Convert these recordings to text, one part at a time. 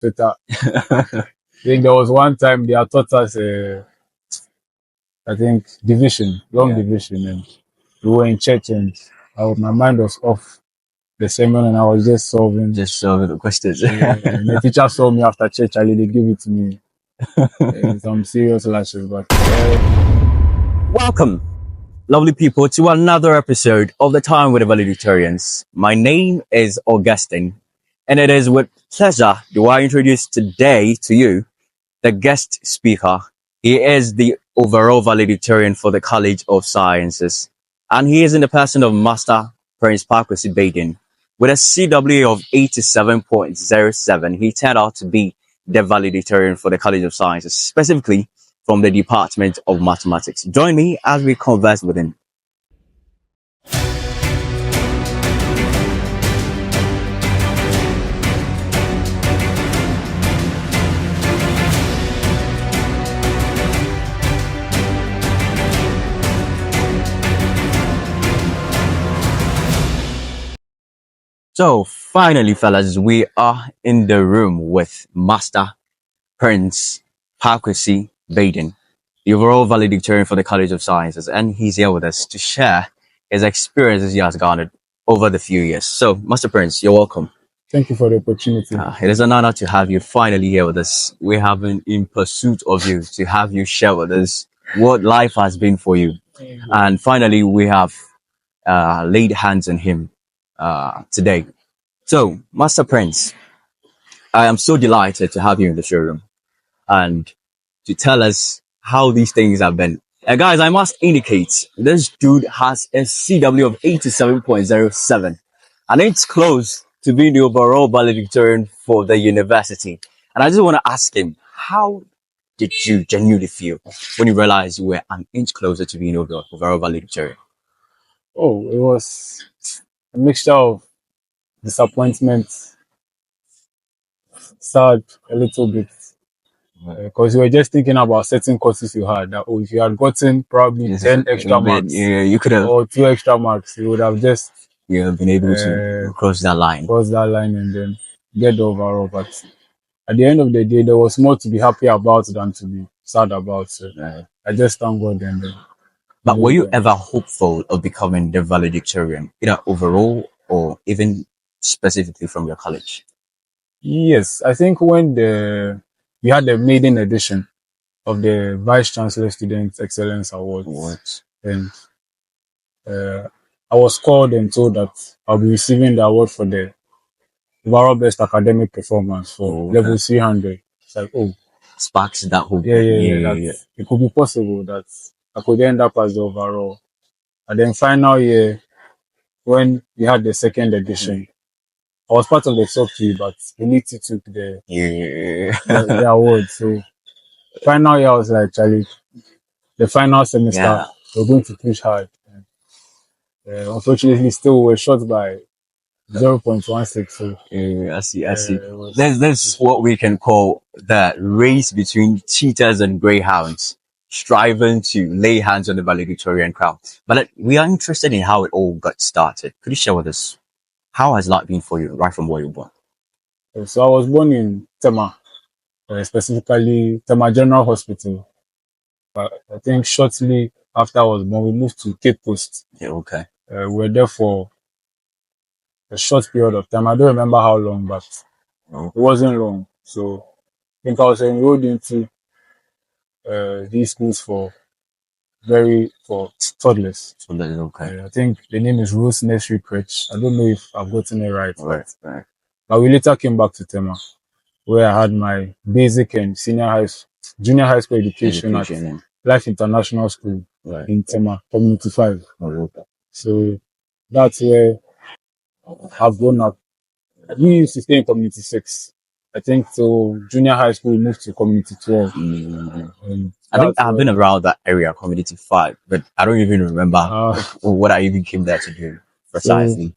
Twitter. I think there was one time they had taught us, I think, long division, and we were in church, and my mind was off the sermon, and I was just solving the questions. And the teacher saw me after church, and they gave it to me. Some serious lashes, but Welcome, lovely people, to another episode of The Time with the Valedictorians. My name is Augustine, and it is with pleasure do I introduce today to you the guest speaker. He is the overall valedictorian for the College of Sciences, and he is in the person of Master Prince Paa Kwasi Baiden. With a CWA of 87.07, he turned out to be the valedictorian for the College of Sciences, specifically from the Department of Mathematics. Join me as we converse with him. So finally, fellas, we are in the room with Master Prince Paa Kwasi Baiden, the overall valedictorian for the College of Sciences, and he's here with us to share his experiences he has garnered over the few years. So, Master Prince, you're welcome. Thank you for the opportunity. It is an honor to have you finally here with us. We have been in pursuit of you to have you share with us what life has been for you. And finally, we have laid hands on him today. So, Master Prince, I am so delighted to have you in the showroom and to tell us how these things have been. Guys, I must indicate this dude has a CW of 87.07, and it's close to being the overall valedictorian for the university. And I just want to ask him, how did you genuinely feel when you realized you were an inch closer to being overall valedictorian? Oh, it was a mixture of disappointment, sad a little bit, because you were just thinking about certain courses you had. That if you had gotten probably 10 extra marks, you could have, or 2 extra marks, you would have just been able to cross that line, and then get the overall. But at the end of the day, there was more to be happy about than to be sad about. So I just thank God. But were you ever hopeful of becoming the valedictorian, either overall or even specifically from your college? Yes, I think when we had the maiden edition of the Vice Chancellor Student Excellence Awards, and I was called and told that I'll be receiving the award for the overall best academic performance for level 300. It's like, sparks that hope. Yeah. It could be possible that I could end up as the overall. And then final year, when we had the second edition, I was part of the top 3, but Oniti took the award. So final year, I was like, Charlie, the final semester, we're going to push hard. Unfortunately, still we're short by 0.16. So I see. That's what we can call the race between cheaters and greyhounds, striving to lay hands on the valedictorian crown. But we are interested in how it all got started. Could you share with us how has life been for you right from where you were born? So I was born in Tema, specifically Tema General Hospital. But I think shortly after I was born, we moved to Cape Coast. We were there for a short period of time. I don't remember how long, but it wasn't long. So I think I was enrolled into these schools for toddlers. I think the name is Rose Nursery Crèche. I don't know if I've gotten it right. But we later came back to Tema, where I had my basic and junior high school education at Life International School in Tema, Community 5. So that's where I've grown up. We used to stay in Community 6. I think so. Junior high school moved to Community 12. I think I've been around that area, Community 5, but I don't even remember what I even came there to do precisely.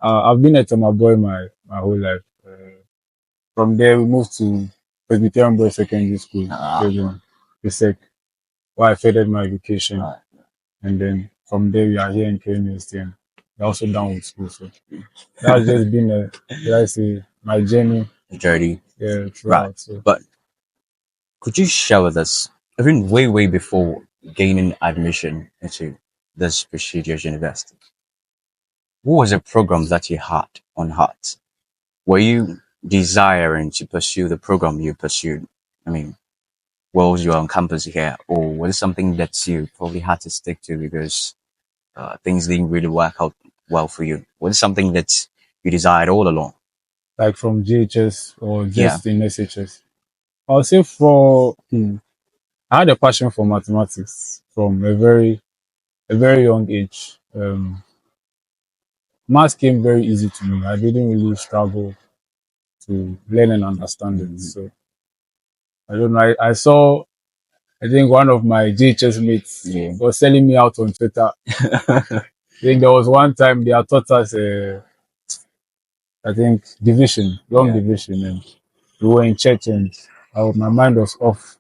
So, I've been a Tema boy my whole life. From there, we moved to Presbyterian Boys Secondary School, where I furthered my education. And then from there, we are here in KNUST, and we're also done with school. So that's just been my journey journey. Yeah, throughout. Right. So. But could you share with us, even way before gaining admission into this prestigious university, what was the program that you had on heart? Were you desiring to pursue the program you pursued? I mean, whilst you were on campus here, or was it something that you probably had to stick to because things didn't really work out well for you? Was it something that you desired all along? Like from JHS or just in SHS? I'll say I had a passion for mathematics from a very young age. Maths came very easy to me. I didn't really struggle to learn and understand it. So I don't know. I think one of my JHS mates was selling me out on Twitter. I think there was one time they had taught us, I think, long division, and we were in church, and my mind was off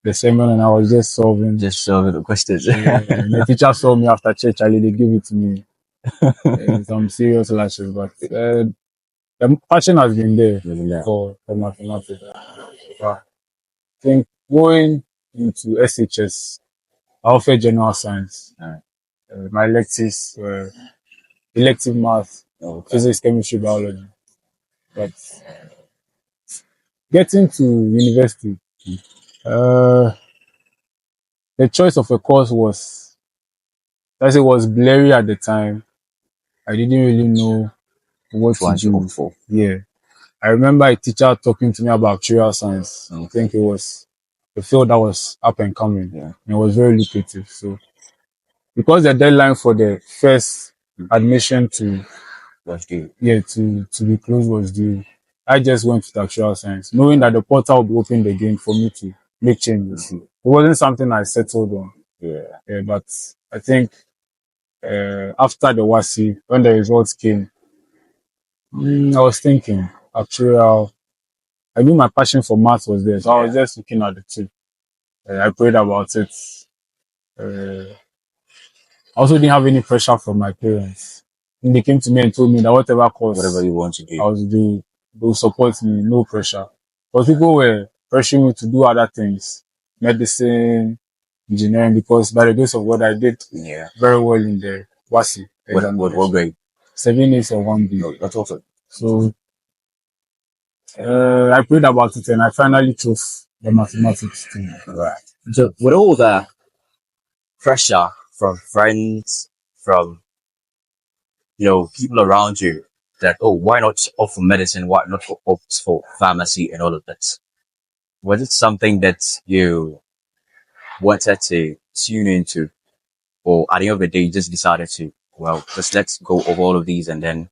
the sermon, and I was just solving the questions. And the teacher saw me after church, and they gave it to me. Some serious lashes, but the passion has been there for mathematics. But I think going into SHS, I offered general science. My electives were elective math, physics, chemistry, biology. But getting to university, the choice of a course was blurry at the time. I didn't really know what to do. For. Yeah. I remember a teacher talking to me about actuarial science. I think it was a field that was up and coming. And it was very lucrative. So because the deadline for the first admission to be closed was due, I just went to the actuarial science, knowing that the portal would be opened again for me to make changes. It wasn't something I settled on. But I think after the WASSCE, when the results came, I was thinking actuarial. I knew my passion for math was there, so I was just looking at the two. I prayed about it. I also didn't have any pressure from my parents. And they came to me and told me that whatever you want to do, I was doing, they will support me, no pressure. But people were pressuring me to do other things, medicine, engineering, because by the grace of God, I did very well in the WASSCE. What grade? 7As or 1B. No, that's also. So I prayed about it and I finally chose the mathematics team. Right. So with all the pressure from friends, from people around you, that why not opt for medicine, why not opt for pharmacy and all of that, was it something that you wanted to tune into, or at the end of the day you just decided to let's go over all of these and then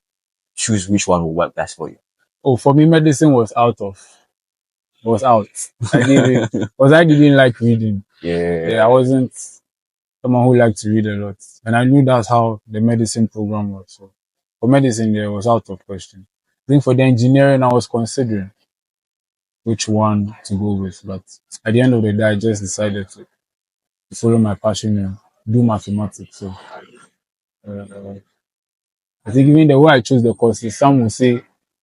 choose which one will work best for you? For me, medicine was out. I didn't like reading. I wasn't someone who liked to read a lot, and I knew that's how the medicine program was. So for medicine, there was out of question. I think for the engineering, I was considering which one to go with, but at the end of the day, I just decided to follow my passion and do mathematics. So I think even the way I chose the courses, some will say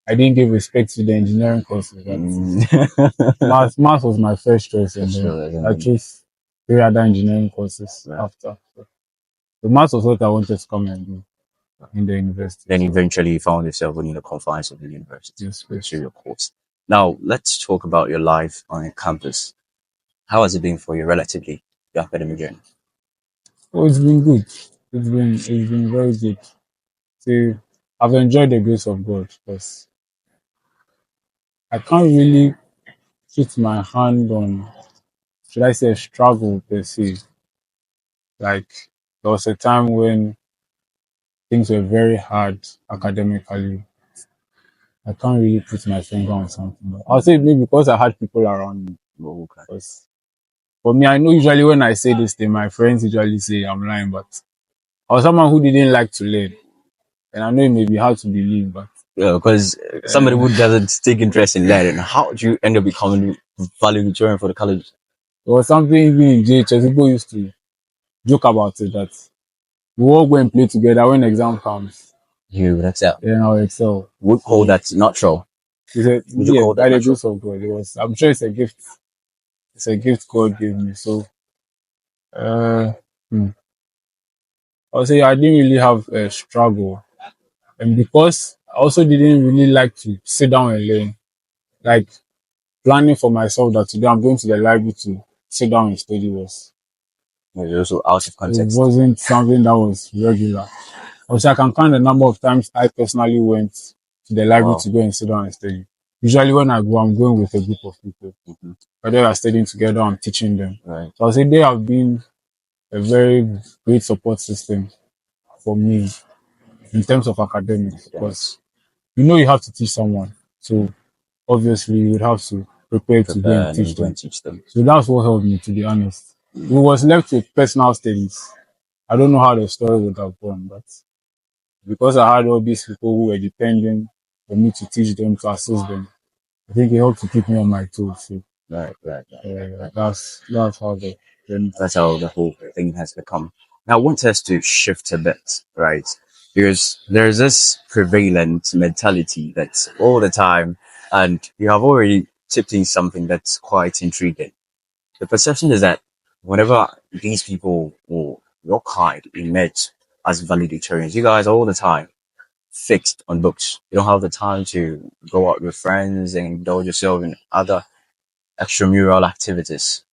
I didn't give respect to the engineering courses. But math was my first choice, and then I chose 3 other engineering courses after. So the math was what I wanted to come and do in the university. Then eventually you found yourself within the confines of the university. Yes, pursue your course. Now let's talk about your life on campus. How has it been for you relatively, your academic journey? It's been good. It's been very good. See, I've enjoyed the grace of God because I can't really put my hand on, should I say, struggle per se. Like, there was a time when things were very hard academically. I can't really put my finger on something. But I'll say maybe because I had people around me. Because for me, I know usually when I say this thing, my friends usually say I'm lying, but I was someone who didn't like to learn. And I know it may be hard to believe, but because somebody who doesn't take interest in learning, how do you end up becoming valedictorian for the college? There was something even in JHS, people used to joke about it, that we all go and play together when exam comes. You would excel. Then I'll excel. We call that natural. Would you call that by the natural? grace of God, I'm sure it's a gift. It's a gift God gave me. So, uh, hmm. I'll say I didn't really have a struggle, and because I also didn't really like to sit down and learn, like planning for myself that today I'm going to the library to sit down and study Maybe also out of it context. wasn't something that was regular. Also, I can count the number of times I personally went to the library Wow. to go and sit down and study. Usually, when I go, I'm going with a group of people. Whether we are studying together, I'm teaching them. Right. So I'll say they have been a very great support system for me in terms of academics because you have to teach someone. So obviously, you would have to prepare to go Prepare and and then teach go them. and teach them. So that's what helped me, to be honest. It was left with personal studies. I don't know how the story would have gone, but because I had all these people who were depending on me to teach them, to assist them, I think it helped to keep me on my toes. So, Right. that's how the then That's how the whole thing has become. Now, I want us to shift a bit, right? Because there's this prevalent mentality that's all the time, and you have already tipped in something that's quite intriguing. The perception is that whenever these people or your kind emerge as valedictorians, you guys are all the time fixed on books. You don't have the time to go out with friends and indulge yourself in other extramural activities.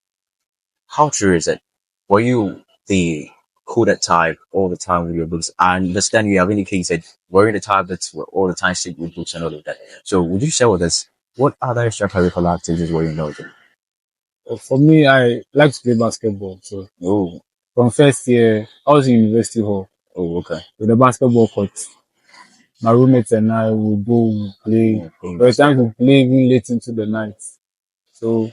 How true is it? Were you the coded type all the time with your books? I understand you have indicated were the type that's all the time stick with books and all of that. So would you share with us what other extracurricular activities were you indulging? for me, I like to play basketball. So Oh, from first year, I was in University Hall okay. with the basketball court. My roommates and I would go play. Yeah, playing There were times we basketball. play even late into the night. So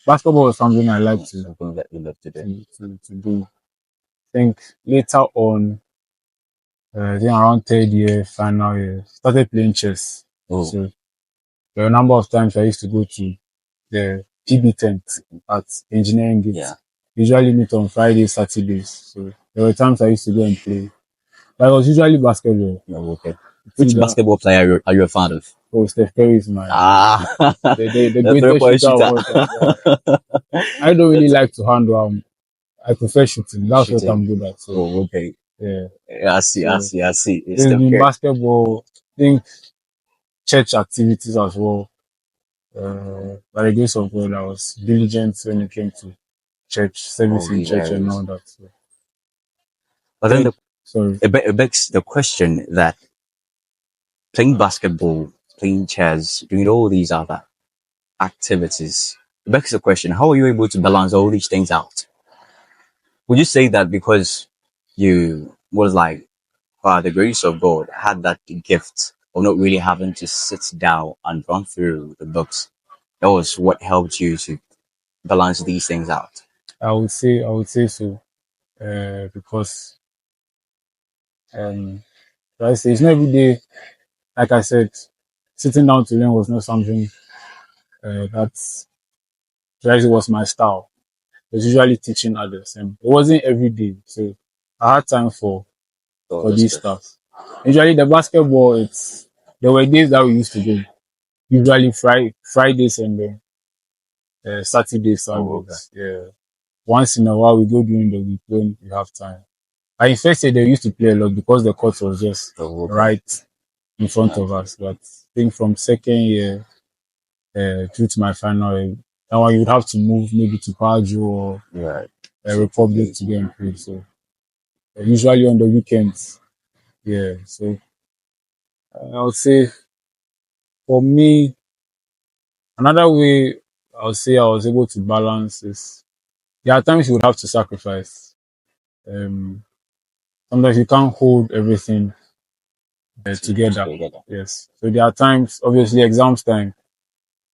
basketball was something I like That's to something that we love to do. to do. I think later on, I think around third year, final year, started playing chess. Oh, So there were a number of times I used to go to the PB tent at Engineering Gate. yeah. Usually meet on Fridays, Saturdays. So there were times I used to go and play. But it was usually basketball. Oh, okay. It's Which either, basketball player are you a fan of? oh, Steph Curry is my Ah, the the greatest three-point shooter of shooter. all time. Yeah. I don't really That's like to handle. I prefer shooting. That's what I'm shooting. good at. So Oh, okay. yeah. Yeah, So I see. It's there's been okay. basketball. I think church activities as well. By the grace of God, I was diligent when it came to church All service in these church and all areas. that. So, But then third, sorry. it begs the question that playing basketball, playing chess, doing all these other activities, it begs the question, how are you able to balance all these things out? Would you say that because you was like, by the grace of God, had that gift of not really having to sit down and run through the books, that was what helped you to balance these things out? I would say so. Because I say it's not every day. Like I said, sitting down to learn was not something that was my style. It was usually teaching others, and it wasn't every day. So I had time All for this these stuff. stuff. Usually the basketball, there were days that we used to go. Usually Fridays and then Saturdays, Oh, okay. Sundays. Yeah. Once in a while we go during the week when we have time. I in first year they used to play a lot because the court was just Oh, okay. right in front of Okay. us. But I think from second year through to my final year, now you would have to move maybe to Pajo or Right. Republic to go and play. So usually on the weekends. Yeah. So I would say for me, another way I would say I was able to balance is there are times you would have to sacrifice. Um, Sometimes you can't hold everything together. Together. Yes. So there are times, obviously, exams time,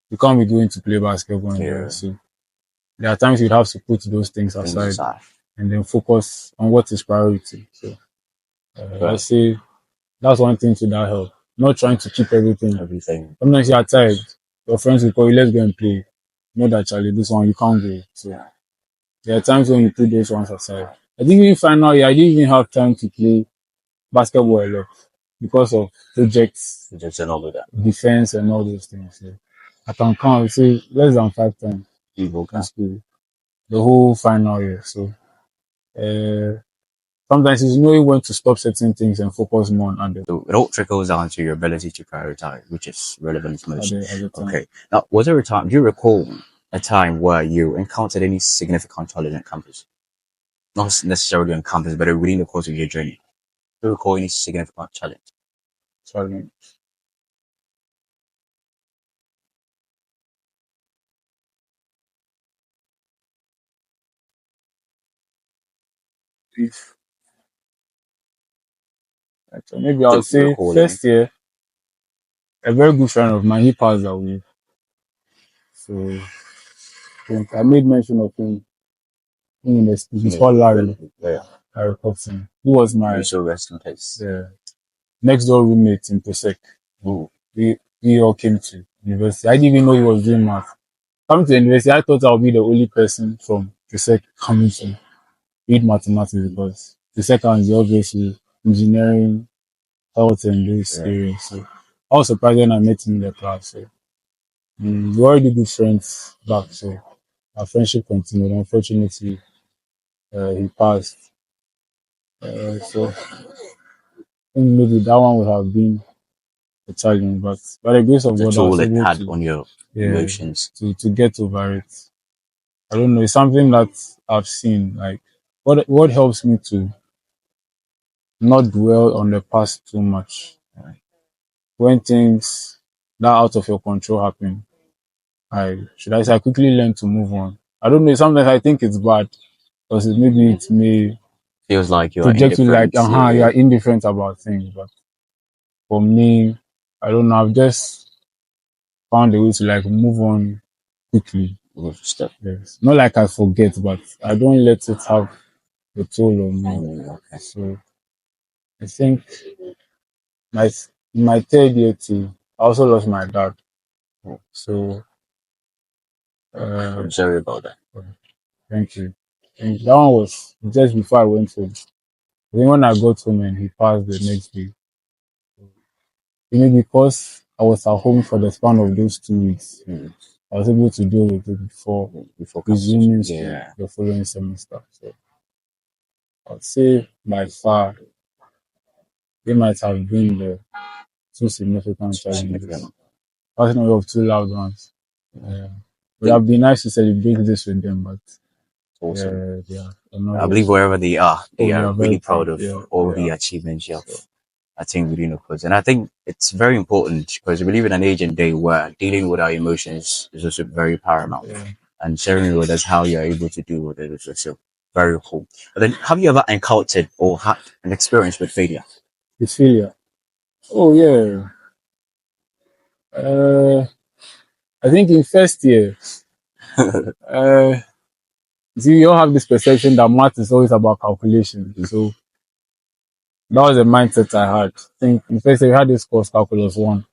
you can't be going to play basketball and the Yeah. rest. So there are times you'd have to put those things Things aside aside. and then focus on what is priority. So I Right. say that's one thing to that help. Not trying to keep everything. Everything. Sometimes you are tired. Your friends will call you, let's go and play. You know that Charlie, this one you can't go. So there are times when you put those ones aside. I think in final year, I didn't even have time to play basketball a lot. because of projects, and all of that. defense, and all those things. So I can count, say, less than 5 times in school, the whole final year. So sometimes it's knowing when to stop certain things and focus more on others. So it all trickles down to your ability to prioritize, which is relevant most. at the time. Okay. Now, was there a time, do you recall a time where you encountered any significant challenge on campus? Not necessarily on campus, but within the course of your journey. Do you recall any significant challenge? Challenge. If so maybe I would Just say recall first year, a very good friend of mine, he passed away. So I made mention of him in the speech. He's called Larry. Larry Thompson. He was my so rest in peace. next door roommate in Presec. We all came to university. I didn't even know he was doing math. Coming to the university, I thought I would be the only person from Presec coming to read mathematics because the second is obviously engineering, health, and those areas. So I was surprised when I met him in the class. So we were already good friends back. So our friendship continued. Unfortunately, he passed. So I think maybe that one would have been a challenge, but by the grace of God, I was able had to, on your emotions to get over it. I don't know. It's something that I've seen. Like what helps me to not dwell on the past too much. When things that are out of your control happen, I quickly learn to move on. I don't know. Sometimes I think it's bad because maybe it may feels like you're project you like you are indifferent about things. But for me, I don't know. I've just found a way to like move on quickly. Stuff. Yes. Not like I forget, but I don't let it have a toll on me. Okay. So I think in my third year too, I also lost my dad. So I'm sorry about that. Thank you. And that one was just before I went home. Then when I got home and he passed the next day, because I was at home for the span of those 2 weeks, I was able to deal with it before resuming the following semester. So I'd say by far they might have been the two significant challenges. Passing away of two loved ones. It would have been nice to celebrate this with them, but awesome. I believe wherever they are really proud of all the are. achievements you have attained within the course. And I think it's very important because we live in an age and day where dealing with our emotions is also very paramount. And sharing with us how you're able to deal with it is also very cool. But then have you ever encountered or had an experience with failure? With failure? Oh yeah. I think in first year, see, you all have this perception that math is always about calculation. So that was the mindset I had. I think in first year we had this course, Calculus 1.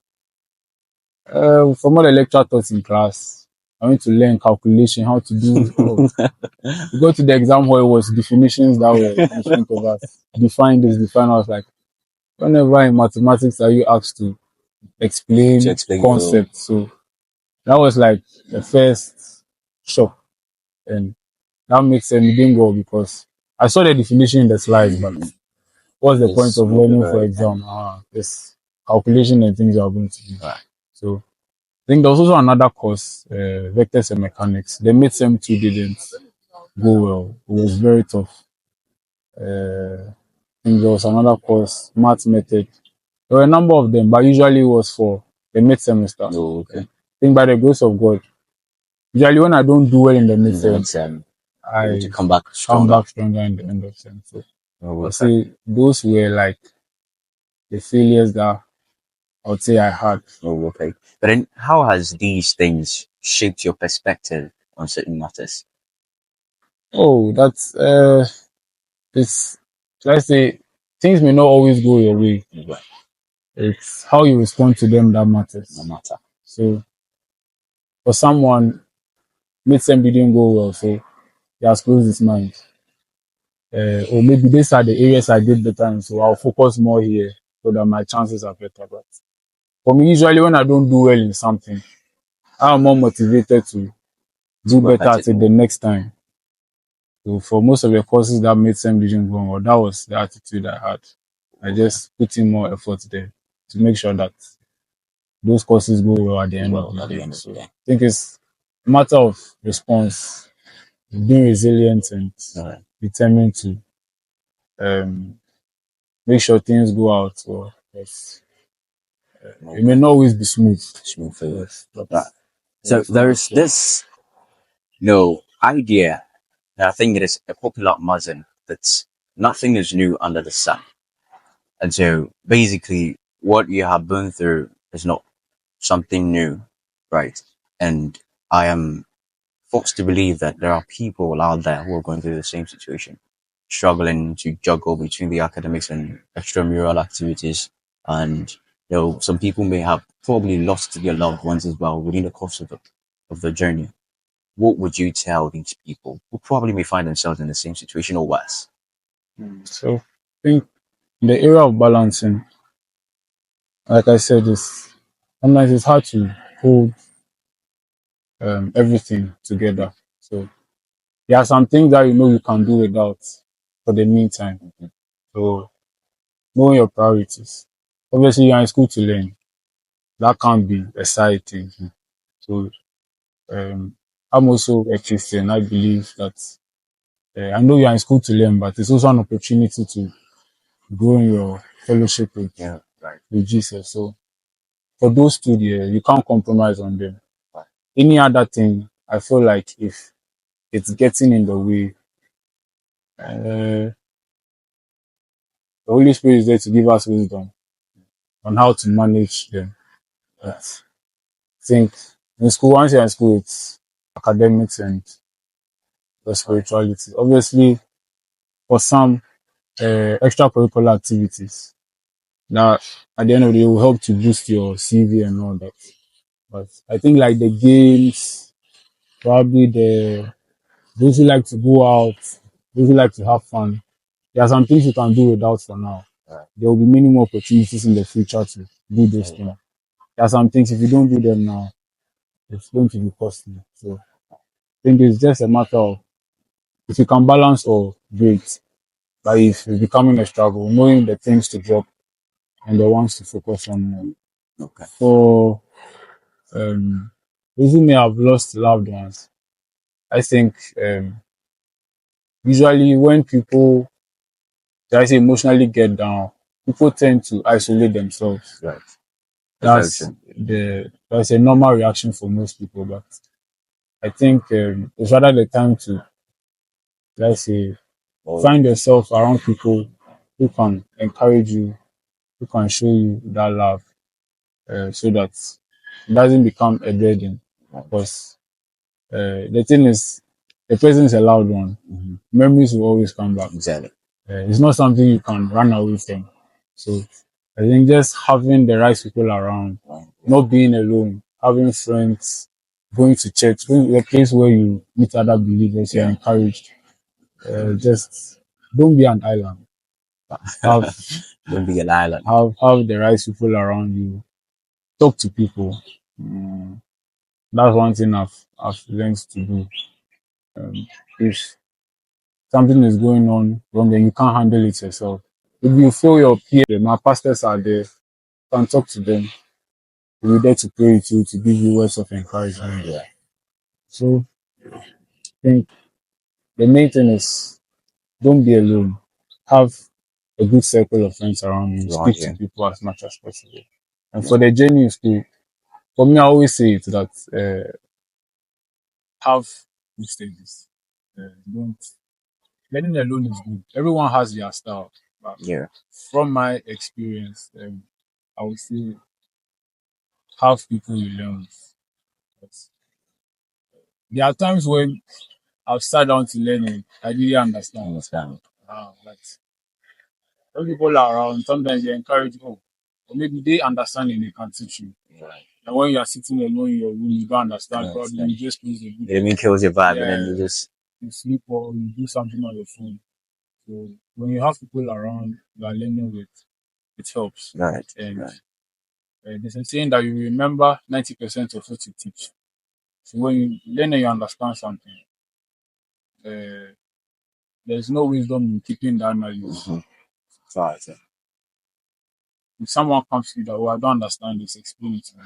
From what the lecturer taught in class, I went to learn calculation, how to do. We go to the exam hall, it was definitions that were in front of us. Define this, define. I was like, whenever in mathematics are you asked to explain concepts? So that was like the first shock, and that makes sense. It didn't go because I saw the definition in the slides, but what's the point of learning for exam? This calculation and things you are going to do. So I think there was also another course, vectors and mechanics. The mid-sem 2 didn't go well. It was very tough. I think there was another course, math method. There were a number of them, but usually it was for the mid-semester. I think by the grace of God, usually when I don't do well in the mid-sem, I come back stronger in the end of sem. So I say those were like the failures that I would say I had. But then how has these things shaped your perspective on certain matters? That's it's, let's say, things may not always go your way. It's how you respond to them that matters. So for someone, mid-sem didn't go well, so he has closed his mind. Or maybe these are the areas I did better in, so I'll focus more here. so that my chances are better. But for me, usually when I don't do well in something, I'm more motivated to do better at it the next time. So for most of the courses that made same region going well, that was the attitude I had. I just put in more effort there to make sure that those courses go well at the end of the day. So I think it's a matter of response, being resilient and determined to make sure things go out well. Yes. It may not always be smooth. For you. So there's this idea, and I think it is a popular muzzin, that nothing is new under the sun. And so basically what you have been through is not something new, right? And I am forced to believe that there are people out there who are going through the same situation, struggling to juggle between the academics and extramural activities. And some people may have probably lost their loved ones as well within the course of the journey. What would you tell these people who probably may find themselves in the same situation or worse? So I think in the area of balancing, like I said, sometimes it's hard to hold everything together. So there are some things that you can do without for the meantime. So knowing your priorities. Obviously, you're in school to learn. That can't be a side thing. So I'm also a Christian. I believe that I know you're in school to learn, but it's also an opportunity to grow in your fellowship with Jesus. So for those two there, you can't compromise on them. Any other thing, I feel like if it's getting in the way, the Holy Spirit is there to give us wisdom on how to manage them. But I think in school, once you're in school, it's academics and the spirituality. Obviously, for some extracurricular activities, that at the end of the day will help to boost your CV and all that. But I think like the games, probably those who like to go out, those who like to have fun, there are some things you can do without for now. There will be many more opportunities in the future to do those things. There are some things if you don't do them now, it's going to be costly. So I think it's just a matter of if you can balance or great. But if it's becoming a struggle, knowing the things to drop and the ones to focus on. For those who may have lost loved ones, I think usually when people, did I say, emotionally get down, people tend to isolate themselves. Right. That's a normal reaction for most people, but I think it's rather the time to, let's say, find yourself around people who can encourage you, who can show you that love, so that it doesn't become a burden. Because the thing is, the person is a loud one. Memories will always come back. Exactly. It's not something you can run away from. So I think just having the right people around, not being alone, having friends, going to church, going to a place where you meet other believers, you're encouraged. Just don't be an island. Don't be an island. Have the right people around you. Talk to people. That's one thing I've learned to do. If something is going on wrong and you can't handle it yourself, if you feel your peer, my pastors are there, you can talk to them. We're there to pray with you, to give you words of encouragement. Yeah. So I think the main thing is don't be alone. Have a good circle of friends around you. Speak to people as much as possible. And for the journey in school, for me, I always say it that have good stages. Don't learning alone is good. Everyone has their style. But from my experience, I would say have people you learn with. But there are times when I've sat down to learn and I really understand. But when people are around, sometimes they encourage you, or maybe they understand and they can teach you. And when you are sitting alone in your room, you don't understand. Probably you just lose the book. It mean kills your vibe, and then you sleep or you do something on your phone. So when you have people around you are learning with, it helps. Right. And Right. there's a saying that you remember 90% of what you teach. So when you learn and you understand something, there's no wisdom in keeping that knowledge. Right. If someone comes to you that, oh, I don't understand this, explain it to me.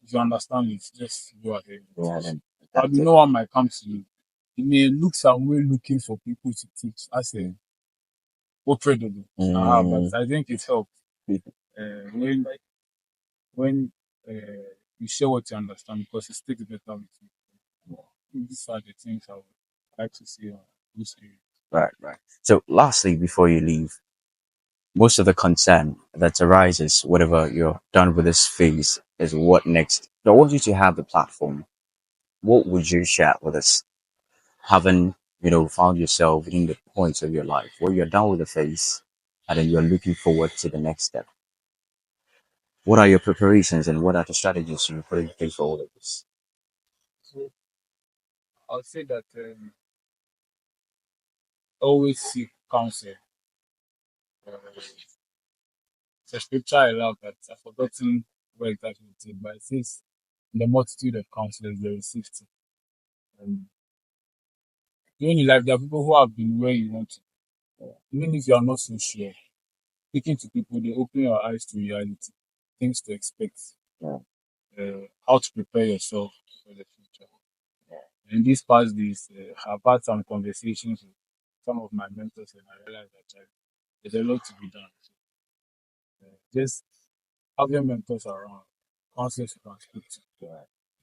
If you understand it, just go ahead. Yeah, then But no one might come to you. He may look somewhere looking for people to teach. I say, credible. But I think it helps when you share what you understand, because it sticks better with you. These are the things I would like to see on this area. Right, right. So lastly, before you leave, most of the concern that arises whenever you're done with this phase is what next. So I want you to have the platform. What would you share with us? Having, found yourself in the points of your life where you're done with the phase and then you're looking forward to the next step. What are your preparations and what are the strategies you put in place for all of this? So I'll say that always seek counsel. It's a scripture I love that I've forgotten where exactly it is, but it says, "In the multitude of counselors, there is safety." Even in life, there are people who have been where you want to. Even if you are not so sure, speaking to people, they open your eyes to reality, things to expect, how to prepare yourself for the future. In these past days, I've had some conversations with some of my mentors, and I realized that there's a lot to be done. Just having mentors around, counselors you can speak to,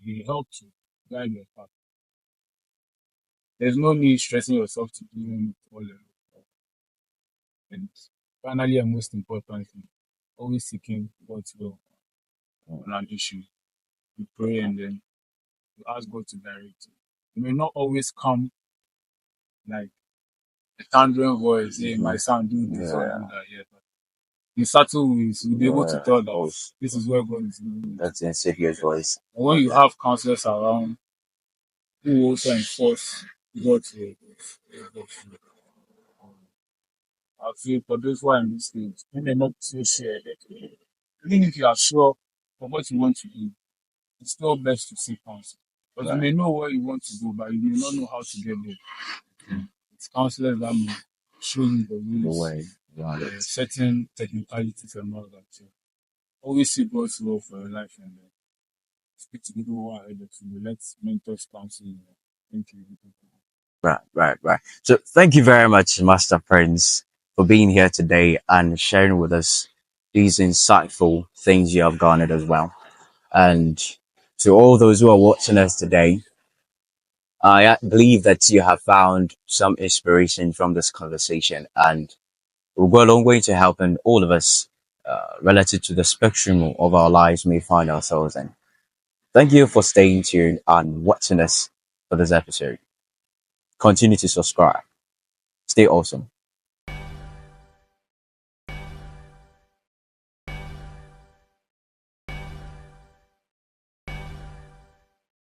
they help to guide your path. There's no need stressing yourself to do it all alone. And finally, and most importantly, always seeking God's will on an issue. You pray and then you ask God to direct you. It may not always come like a thundering voice, hey, my son, do this or do that. Yeah, but in subtle ways, you'll be able to tell that this is where God is leading you. That's in serious voice. And when you have counselors around who also enforce God's will, I feel for those who are in this stage, when they're not so sure, even if you are sure of what you want to do, it's still best to seek counsel. Because you may know where you want to go, but you may not know how to get there. It's counselors that may show you the way, certain technicalities and all that. So always seek God's will for your life and speak to people who are ahead of you. Let mentors counsel you. Thank you. Right. So thank you very much, Master Prince, for being here today and sharing with us these insightful things you have garnered as well. And to all those who are watching us today, I believe that you have found some inspiration from this conversation and it will go a long way to helping all of us relative to the spectrum of our lives may find ourselves in. Thank you for staying tuned and watching us for this episode. Continue to subscribe. Stay awesome.